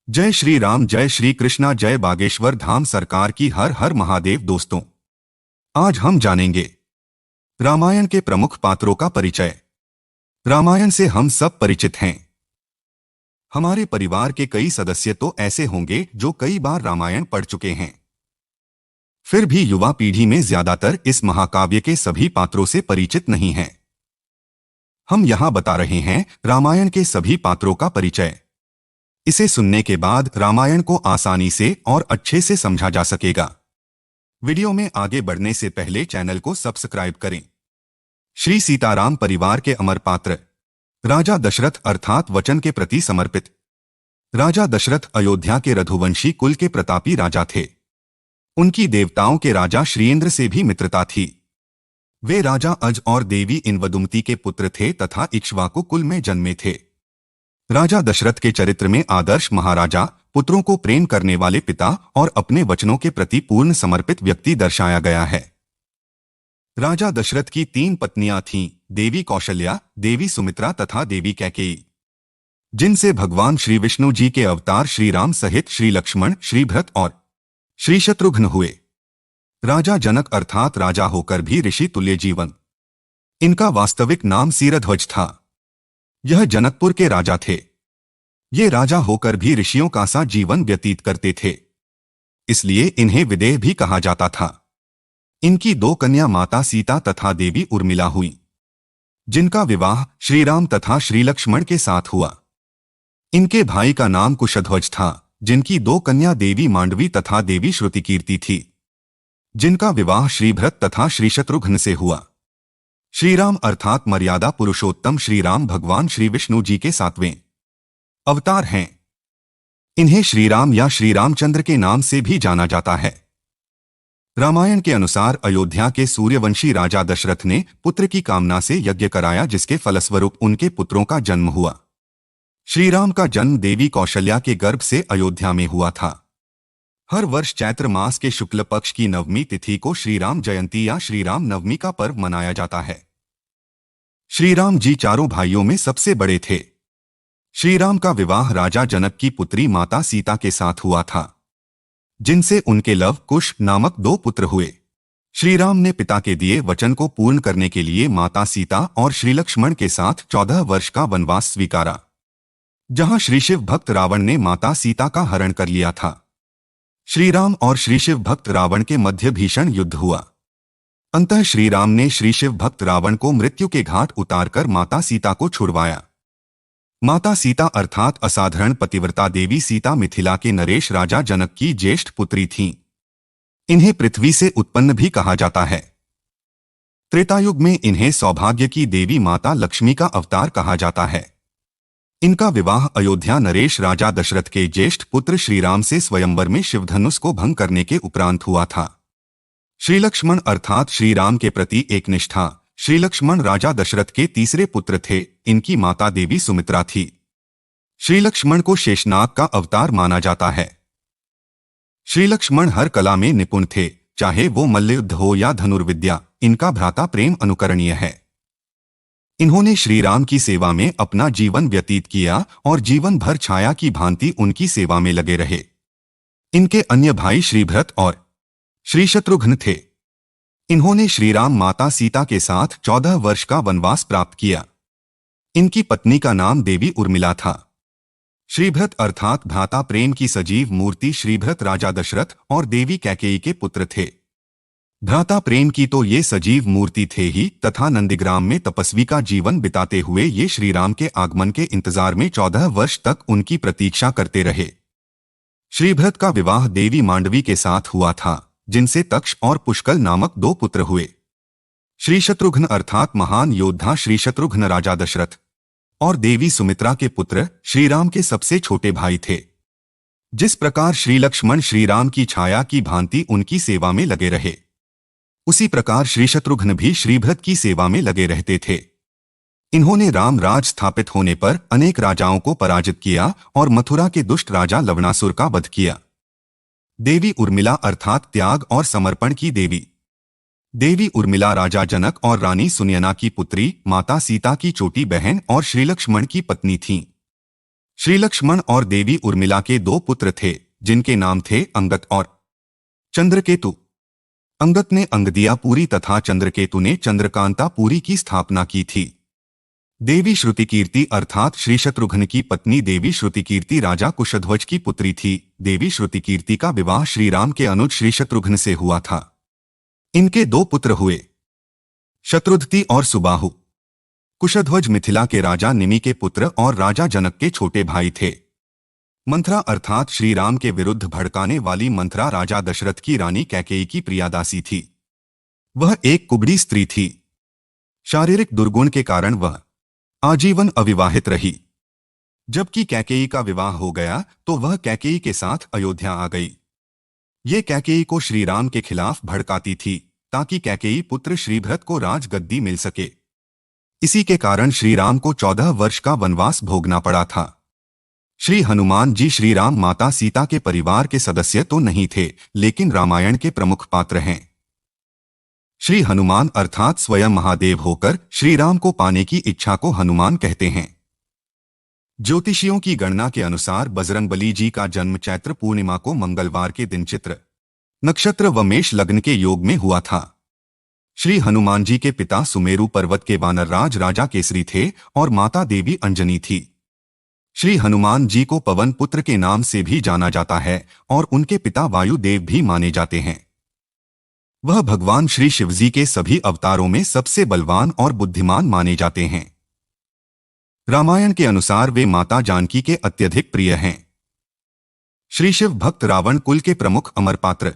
जय श्री राम, जय श्री कृष्णा, जय बागेश्वर धाम सरकार की, हर हर महादेव। दोस्तों, आज हम जानेंगे रामायण के प्रमुख पात्रों का परिचय। रामायण से हम सब परिचित हैं। हमारे परिवार के कई सदस्य तो ऐसे होंगे जो कई बार रामायण पढ़ चुके हैं। फिर भी युवा पीढ़ी में ज्यादातर इस महाकाव्य के सभी पात्रों से परिचित नहीं हैं। हम यहां बता रहे हैं रामायण के सभी पात्रों का परिचय। इसे सुनने के बाद रामायण को आसानी से और अच्छे से समझा जा सकेगा। वीडियो में आगे बढ़ने से पहले चैनल को सब्सक्राइब करें। श्री सीताराम परिवार के अमर पात्र। राजा दशरथ अर्थात वचन के प्रति समर्पित। राजा दशरथ अयोध्या के रघुवंशी कुल के प्रतापी राजा थे। उनकी देवताओं के राजा श्रीइंद्र से भी मित्रता थी। वे राजा अज और देवी इंवदुमती के पुत्र थे तथा इक्ष्वाकु कुल में जन्मे थे। राजा दशरथ के चरित्र में आदर्श महाराजा, पुत्रों को प्रेम करने वाले पिता और अपने वचनों के प्रति पूर्ण समर्पित व्यक्ति दर्शाया गया है। राजा दशरथ की 3 पत्नियां थीं, देवी कौशल्या, देवी सुमित्रा तथा देवी कैकेयी, जिनसे भगवान श्री विष्णु जी के अवतार श्री राम सहित श्री लक्ष्मण, श्री भरत और श्री शत्रुघ्न हुए। राजा जनक अर्थात राजा होकर भी ऋषि तुल्य जीवन। इनका वास्तविक नाम सीरध्वज था। यह जनकपुर के राजा थे। ये राजा होकर भी ऋषियों का सा जीवन व्यतीत करते थे, इसलिए इन्हें विदेह भी कहा जाता था। इनकी 2 कन्या माता सीता तथा देवी उर्मिला हुई, जिनका विवाह श्री राम तथा श्री लक्ष्मण के साथ हुआ। इनके भाई का नाम कुशध्वज था, जिनकी 2 कन्या देवी मांडवी तथा देवी श्रुतिकीर्ति थी, जिनका विवाह श्री भरत तथा श्री शत्रुघ्न से हुआ। श्री राम अर्थात मर्यादा पुरुषोत्तम श्री राम भगवान श्री विष्णु जी के 7वें अवतार हैं। इन्हें श्री राम या श्री रामचंद्र के नाम से भी जाना जाता है। रामायण के अनुसार अयोध्या के सूर्यवंशी राजा दशरथ ने पुत्र की कामना से यज्ञ कराया, जिसके फलस्वरूप उनके पुत्रों का जन्म हुआ। श्री राम का जन्म देवी कौशल्या के गर्भ से अयोध्या में हुआ था। हर वर्ष चैत्र मास के शुक्ल पक्ष की नवमी तिथि को श्री राम जयंती या श्री राम नवमी का पर्व मनाया जाता है। श्री राम जी 4 भाइयों में सबसे बड़े थे। श्री राम का विवाह राजा जनक की पुत्री माता सीता के साथ हुआ था, जिनसे उनके लव कुश नामक 2 पुत्र हुए। श्री राम ने पिता के दिए वचन को पूर्ण करने के लिए माता सीता और श्री लक्ष्मण के साथ 14 वर्ष का वनवास स्वीकारा, जहां श्री शिव भक्त रावण ने माता सीता का हरण कर लिया था। श्री राम और श्री शिव भक्त रावण के मध्य भीषण युद्ध हुआ। अंततः श्री राम ने श्री शिव भक्त रावण को मृत्यु के घाट उतारकर माता सीता को छुड़वाया। माता सीता अर्थात असाधारण पतिव्रता देवी सीता मिथिला के नरेश राजा जनक की ज्येष्ठ पुत्री थीं। इन्हें पृथ्वी से उत्पन्न भी कहा जाता है। त्रेतायुग में इन्हें सौभाग्य की देवी माता लक्ष्मी का अवतार कहा जाता है। इनका विवाह अयोध्या नरेश राजा दशरथ के ज्येष्ठ पुत्र श्रीराम से स्वयंवर में शिवधनुष को भंग करने के उपरांत हुआ था। श्री लक्ष्मण अर्थात श्री राम के प्रति एक निष्ठा। श्री लक्ष्मण राजा दशरथ के तीसरे पुत्र थे। इनकी माता देवी सुमित्रा थी। श्री लक्ष्मण को शेषनाग का अवतार माना जाता है। श्री लक्ष्मण हर कला में निपुण थे, चाहे वो मल्लयुद्ध हो या धनुर्विद्या। इनका भ्राता प्रेम अनुकरणीय है। इन्होंने श्री राम की सेवा में अपना जीवन व्यतीत किया और जीवन भर छाया की भांति उनकी सेवा में लगे रहे। इनके अन्य भाई श्री भरत और श्री शत्रुघ्न थे। इन्होंने श्री राम माता सीता के साथ 14 वर्ष का वनवास प्राप्त किया। इनकी पत्नी का नाम देवी उर्मिला था। श्री भरत अर्थात भ्राता प्रेम की सजीव मूर्ति श्री भरत राजा दशरथ और देवी कैकेयी के पुत्र थे। भ्राता प्रेम की तो ये सजीव मूर्ति थे ही, तथा नंदीग्राम में तपस्वी का जीवन बिताते हुए ये श्री राम के आगमन के इंतजार में 14 वर्ष तक उनकी प्रतीक्षा करते रहे। श्री भरत का विवाह देवी मांडवी के साथ हुआ था, जिनसे तक्ष और पुष्कल नामक 2 पुत्र हुए। श्री शत्रुघ्न अर्थात महान योद्धा श्री शत्रुघ्न राजा दशरथ और देवी सुमित्रा के पुत्र श्री राम के सबसे छोटे भाई थे। जिस प्रकार श्री लक्ष्मण श्री राम की छाया की भांति उनकी सेवा में लगे रहे, उसी प्रकार श्री शत्रुघ्न भी श्री भरत की सेवा में लगे रहते थे। इन्होंने राम राज स्थापित होने पर अनेक राजाओं को पराजित किया और मथुरा के दुष्ट राजा लवणासुर का वध किया। देवी उर्मिला अर्थात त्याग और समर्पण की देवी। देवी उर्मिला राजा जनक और रानी सुनयना की पुत्री, माता सीता की छोटी बहन और श्री लक्ष्मण की पत्नी थीं। श्री लक्ष्मण और देवी उर्मिला के दो पुत्र थे, जिनके नाम थे अंगद और चंद्रकेतु। अंगद ने अंगदियापुरी तथा चंद्रकेतु ने चंद्रकांतापुरी की स्थापना की थी। देवी श्रुतिकीर्ति अर्थात श्री शत्रुघ्न की पत्नी देवी श्रुतिकीर्ति राजा कुशध्वज की पुत्री थी। देवी श्रुतिकीर्ति का विवाह श्री राम के अनुज श्री शत्रुघ्न से हुआ था। इनके दो पुत्र हुए, शत्रुध्ति और सुबाहु। कुशध्वज मिथिला के राजा निमि के पुत्र और राजा जनक के छोटे भाई थे। मंथरा अर्थात श्री राम के विरुद्ध भड़काने वाली मंथरा राजा दशरथ की रानी कैकेयी की प्रियादासी थी। वह एक कुबड़ी स्त्री थी। शारीरिक दुर्गुण के कारण वह आजीवन अविवाहित रही। जबकि कैकेयी का विवाह हो गया तो वह कैकेयी के साथ अयोध्या आ गई। ये कैकेयी को श्री राम के खिलाफ भड़काती थी ताकि कैकेयी पुत्र श्रीभरत को राजगद्दी मिल सके। इसी के कारण श्री राम को 14 वर्ष का वनवास भोगना पड़ा था। श्री हनुमान जी श्री राम माता सीता के परिवार के सदस्य तो नहीं थे, लेकिन रामायण के प्रमुख पात्र हैं। श्री हनुमान अर्थात स्वयं महादेव होकर श्री राम को पाने की इच्छा को हनुमान कहते हैं। ज्योतिषियों की गणना के अनुसार बजरंगबली जी का जन्म चैत्र पूर्णिमा को मंगलवार के दिन चित्र नक्षत्र व मेष लग्न के योग में हुआ था। श्री हनुमान जी के पिता सुमेरु पर्वत के वानरराज राजा केसरी थे और माता देवी अंजनी थी। श्री हनुमान जी को पवन पुत्र के नाम से भी जाना जाता है और उनके पिता वायुदेव भी माने जाते हैं। वह भगवान श्री शिवजी के सभी अवतारों में सबसे बलवान और बुद्धिमान माने जाते हैं। रामायण के अनुसार वे माता जानकी के अत्यधिक प्रिय हैं। श्री शिव भक्त रावण कुल के प्रमुख अमर पात्र।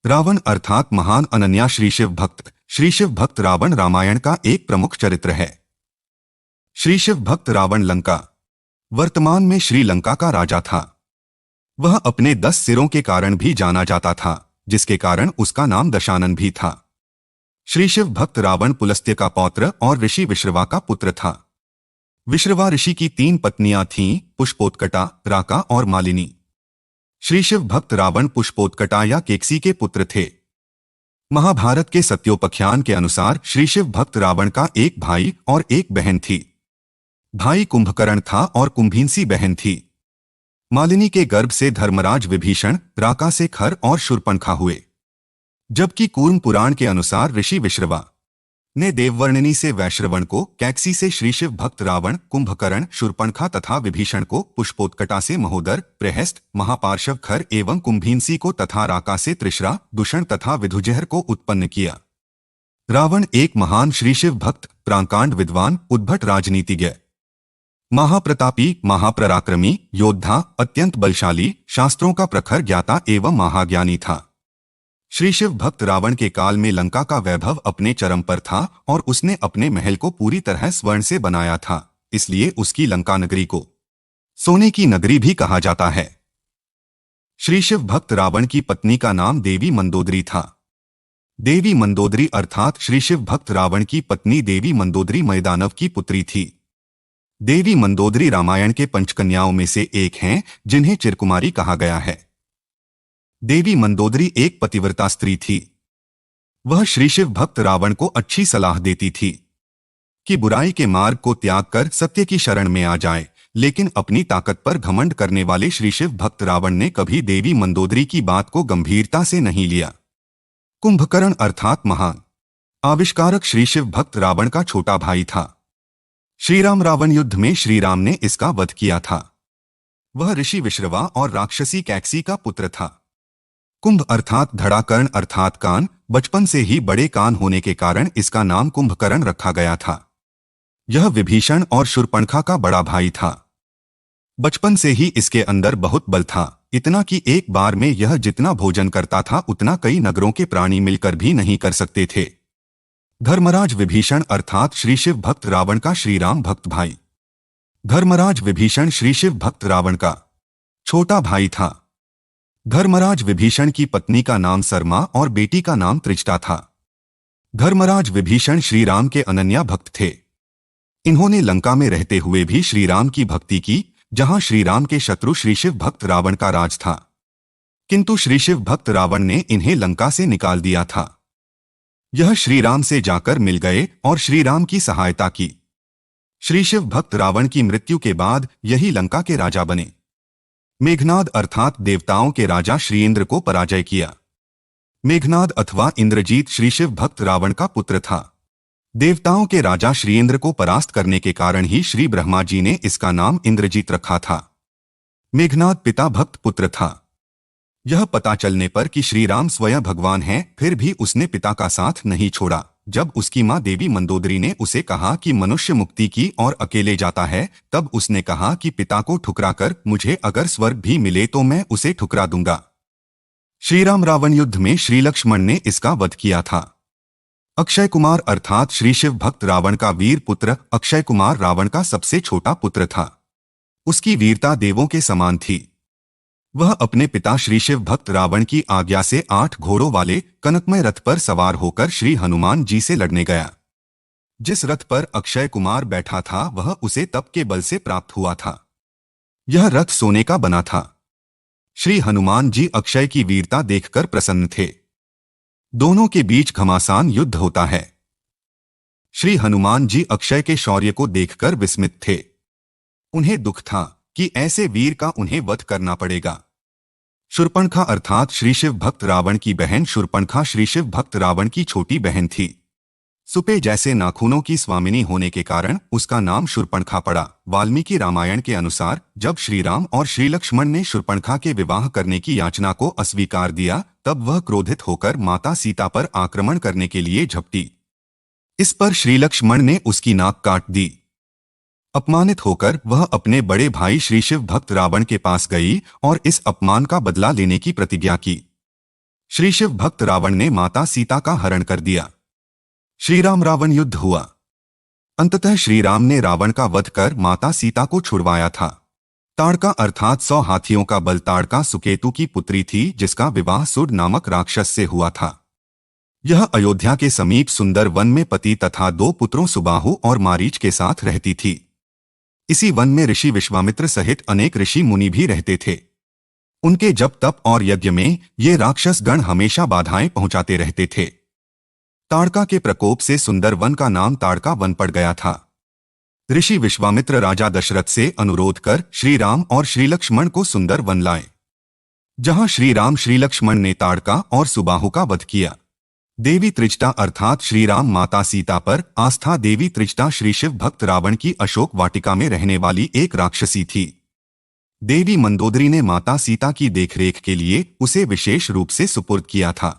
रावण अर्थात महान अनन्या श्री शिव भक्त रावण रामायण का एक प्रमुख चरित्र है। श्री शिव भक्त रावण लंका वर्तमान में श्रीलंका का राजा था। वह अपने 10 सिरों के कारण भी जाना जाता था, जिसके कारण उसका नाम दशानन भी था। श्री शिव भक्त रावण पुलस्त्य का पौत्र और ऋषि विश्रवा का पुत्र था। विश्रवा ऋषि की 3 पत्नियां थीं, पुष्पोत्कटा, राका और मालिनी। श्री शिव भक्त रावण पुष्पोत्कटा या केकसी के पुत्र थे। महाभारत के सत्योपख्यान के अनुसार श्री शिव भक्त रावण का एक भाई और एक बहन थी। भाई कुंभकर्ण था और कुंभीनसी बहन थी। मालिनी के गर्भ से धर्मराज विभीषण, राका से खर और शूर्पणखा हुए। जबकि कूर्म पुराण के अनुसार ऋषि विश्रवा ने देववर्णिनी से वैश्रवण को, कैकसी से श्री शिव भक्त रावण, कुंभकर्ण, शूर्पणखा तथा विभीषण को, पुष्पोत्कटा से महोदर, प्रहस्त, महापार्श्व खर एवं कुंभीनसी को तथा राका से त्रिशरा, दूषण तथा विधुजहर को उत्पन्न किया। रावण एक महान श्री शिव भक्त, प्राकांड विद्वान, उद्भट राजनीतिज्ञ, महाप्रतापी, महापराक्रमी योद्धा, अत्यंत बलशाली, शास्त्रों का प्रखर ज्ञाता एवं महाज्ञानी था। श्री शिव भक्त रावण के काल में लंका का वैभव अपने चरम पर था और उसने अपने महल को पूरी तरह स्वर्ण से बनाया था, इसलिए उसकी लंका नगरी को सोने की नगरी भी कहा जाता है। श्री शिव भक्त रावण की पत्नी का नाम देवी मंदोदरी था। देवी मंदोदरी अर्थात श्री शिव भक्त रावण की पत्नी देवी मंदोदरी मैदानव की पुत्री थी। देवी मंदोदरी रामायण के पंचकन्याओं में से एक हैं, जिन्हें चिरकुमारी कहा गया है। देवी मंदोदरी एक पतिव्रता स्त्री थी। वह श्री शिव भक्त रावण को अच्छी सलाह देती थी कि बुराई के मार्ग को त्याग कर सत्य की शरण में आ जाए, लेकिन अपनी ताकत पर घमंड करने वाले श्री शिव भक्त रावण ने कभी देवी मंदोदरी की बात को गंभीरता से नहीं लिया। कुंभकर्ण अर्थात महान आविष्कारक श्री शिव भक्त रावण का छोटा भाई था। श्रीराम रावण युद्ध में श्रीराम ने इसका वध किया था। वह ऋषि विश्रवा और राक्षसी कैकसी का पुत्र था। कुंभ अर्थात धड़ाकर्ण अर्थात कान, बचपन से ही बड़े कान होने के कारण इसका नाम कुंभकर्ण रखा गया था। यह विभीषण और शूर्पणखा का बड़ा भाई था। बचपन से ही इसके अंदर बहुत बल था, इतना कि एक बार में यह जितना भोजन करता था उतना कई नगरों के प्राणी मिलकर भी नहीं कर सकते थे। धर्मराज विभीषण अर्थात श्री शिव भक्त रावण का श्रीराम भक्त भाई। धर्मराज विभीषण श्री शिव भक्त रावण का छोटा भाई था। धर्मराज विभीषण की पत्नी का नाम सरमा और बेटी का नाम त्रिजटा था। धर्मराज विभीषण श्रीराम के अनन्या भक्त थे। इन्होंने लंका में रहते हुए भी श्रीराम की भक्ति की, जहां श्रीराम के शत्रु श्री शिव भक्त रावण का राज था। किंतु श्री शिव भक्त रावण ने इन्हें लंका से निकाल दिया था। यह श्रीराम से जाकर मिल गए और श्रीराम की सहायता की। श्री शिव भक्त रावण की मृत्यु के बाद यही लंका के राजा बने। मेघनाद अर्थात देवताओं के राजा श्री इंद्र को पराजय किया। मेघनाद अथवा इंद्रजीत श्री शिव भक्त रावण का पुत्र था। देवताओं के राजा श्री इंद्र को परास्त करने के कारण ही श्री ब्रह्मा जी ने इसका नाम इंद्रजीत रखा था। मेघनाद पिता भक्त पुत्र था। यह पता चलने पर कि श्री राम स्वयं भगवान हैं, फिर भी उसने पिता का साथ नहीं छोड़ा। जब उसकी मां देवी मंदोदरी ने उसे कहा कि मनुष्य मुक्ति की और अकेले जाता है, तब उसने कहा कि पिता को ठुकराकर मुझे अगर स्वर्ग भी मिले तो मैं उसे ठुकरा दूंगा। श्रीराम रावण युद्ध में श्री लक्ष्मण ने इसका वध किया था। अक्षय कुमार अर्थात श्री शिव भक्त रावण का वीर पुत्र अक्षय कुमार रावण का सबसे छोटा पुत्र था। उसकी वीरता देवों के समान थी। वह अपने पिता श्री शिव भक्त रावण की आज्ञा से 8 घोड़ों वाले कनकमय रथ पर सवार होकर श्री हनुमान जी से लड़ने गया। जिस रथ पर अक्षय कुमार बैठा था वह उसे तप के बल से प्राप्त हुआ था। यह रथ सोने का बना था। श्री हनुमान जी अक्षय की वीरता देखकर प्रसन्न थे। दोनों के बीच घमासान युद्ध होता है। श्री हनुमान जी अक्षय के शौर्य को देखकर विस्मित थे। उन्हें दुख था कि ऐसे वीर का उन्हें वध करना पड़ेगा। शूर्पणखा अर्थात श्री शिव भक्त रावण की बहन शूर्पणखा श्री शिव भक्त रावण की छोटी बहन थी। सुपे जैसे नाखूनों की स्वामिनी होने के कारण उसका नाम शूर्पणखा पड़ा। वाल्मीकि रामायण के अनुसार जब श्री राम और श्री लक्ष्मण ने शूर्पणखा के विवाह करने की याचना को अस्वीकार दिया, तब वह क्रोधित होकर माता सीता पर आक्रमण करने के लिए झपटी। इस पर श्री लक्ष्मण ने उसकी नाक काट दी। अपमानित होकर वह अपने बड़े भाई श्री शिव भक्त रावण के पास गई और इस अपमान का बदला लेने की प्रतिज्ञा की। श्री शिव भक्त रावण ने माता सीता का हरण कर दिया। श्री राम रावण युद्ध हुआ। अंततः श्री राम ने रावण का वध कर माता सीता को छुड़वाया था। ताड़का अर्थात 100 हाथियों का बल ताड़का सुकेतु की पुत्री थी, जिसका विवाह सुड नामक राक्षस से हुआ था। यह अयोध्या के समीप सुंदर वन में पति तथा 2 पुत्रों सुबाहु और मारीच के साथ रहती थी। इसी वन में ऋषि विश्वामित्र सहित अनेक ऋषि मुनि भी रहते थे। उनके जप तप और यज्ञ में ये राक्षस गण हमेशा बाधाएं पहुंचाते रहते थे। ताड़का के प्रकोप से सुंदर वन का नाम ताड़का वन पड़ गया था। ऋषि विश्वामित्र राजा दशरथ से अनुरोध कर श्री राम और श्री लक्ष्मण को सुंदर वन लाए, जहां श्री राम श्री लक्ष्मण ने ताड़का और सुबाहु का वध किया। देवी त्रिजटा अर्थात श्री राम माता सीता पर आस्था देवी त्रिजटा श्री शिव भक्त रावण की अशोक वाटिका में रहने वाली एक राक्षसी थी। देवी मंदोदरी ने माता सीता की देखरेख के लिए उसे विशेष रूप से सुपुर्द किया था।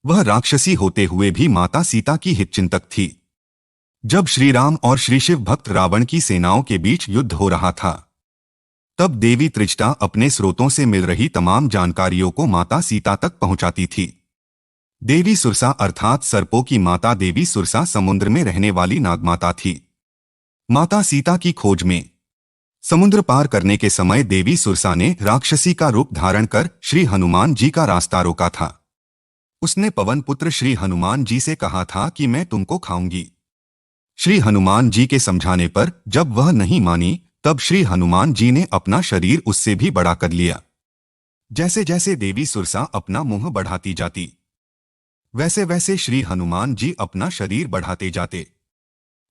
वह राक्षसी होते हुए भी माता सीता की हितचिंतक थी। जब श्री राम और श्री शिव भक्त रावण की सेनाओं के बीच युद्ध हो रहा था, तब देवी त्रिजटा अपने स्रोतों से मिल रही तमाम जानकारियों को माता सीता तक पहुंचाती थी। देवी सुरसा अर्थात सर्पों की माता देवी सुरसा समुद्र में रहने वाली नागमाता थी। माता सीता की खोज में समुद्र पार करने के समय देवी सुरसा ने राक्षसी का रूप धारण कर श्री हनुमान जी का रास्ता रोका था। उसने पवन पुत्र श्री हनुमान जी से कहा था कि मैं तुमको खाऊंगी। श्री हनुमान जी के समझाने पर जब वह नहीं मानी, तब श्री हनुमान जी ने अपना शरीर उससे भी बड़ा कर लिया। जैसे जैसे देवी सुरसा अपना मुंह बढ़ाती जाती, वैसे वैसे श्री हनुमान जी अपना शरीर बढ़ाते जाते।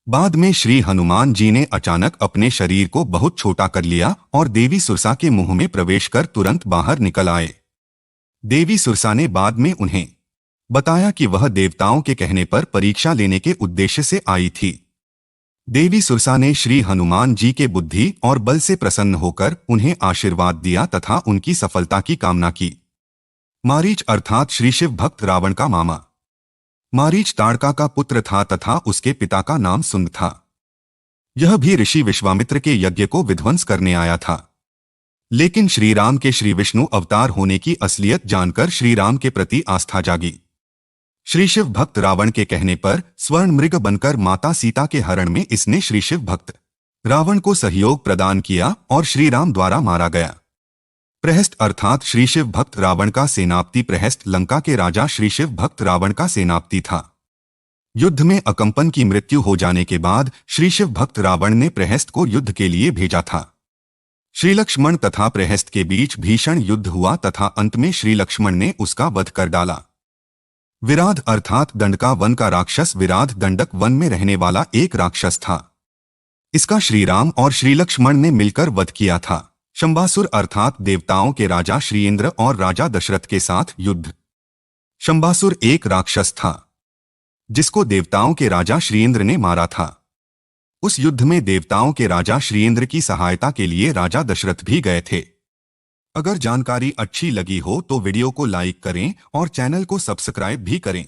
बाद में श्री हनुमान जी ने अचानक अपने शरीर को बहुत छोटा कर लिया और देवी सुरसा के मुंह में प्रवेश कर तुरंत बाहर निकल आए। देवी सुरसा ने बाद में उन्हें बताया कि वह देवताओं के कहने पर परीक्षा लेने के उद्देश्य से आई थी। देवी सुरसा ने श्री हनुमान जी के बुद्धि और बल से प्रसन्न होकर उन्हें आशीर्वाद दिया तथा उनकी सफलता की कामना की। मारीच अर्थात श्री शिव भक्त रावण का मामा। मारीच ताड़का का पुत्र था तथा उसके पिता का नाम सुंद था। यह भी ऋषि विश्वामित्र के यज्ञ को विध्वंस करने आया था। लेकिन श्री राम के श्री विष्णु अवतार होने की असलियत जानकर श्री राम के प्रति आस्था जागी। श्री शिव भक्त रावण के कहने पर स्वर्ण मृग बनकर माता सीता के हरण में इसने श्री शिव भक्त रावण को सहयोग प्रदान किया और श्री राम द्वारा मारा गया। प्रहस्त अर्थात श्री शिव भक्त रावण का सेनापति प्रहस्त लंका के राजा श्री शिव भक्त रावण का सेनापति था। युद्ध में अकंपन की मृत्यु हो जाने के बाद श्री शिव भक्त रावण ने प्रहस्त को युद्ध के लिए भेजा था। श्री लक्ष्मण तथा प्रहस्त के बीच भीषण युद्ध हुआ तथा अंत में श्री लक्ष्मण ने उसका वध कर डाला। विराध अर्थात दंडका वन का राक्षस विराध दंडक वन में रहने वाला एक राक्षस था। इसका श्री राम और श्री लक्ष्मण ने मिलकर वध किया था। शंबासुर अर्थात देवताओं के राजा श्रीइंद्र और राजा दशरथ के साथ युद्ध। शंबासुर एक राक्षस था जिसको देवताओं के राजा श्रीइंद्र ने मारा था। उस युद्ध में देवताओं के राजा श्रीइंद्र की सहायता के लिए राजा दशरथ भी गए थे। अगर जानकारी अच्छी लगी हो तो वीडियो को लाइक करें और चैनल को सब्सक्राइब भी करें।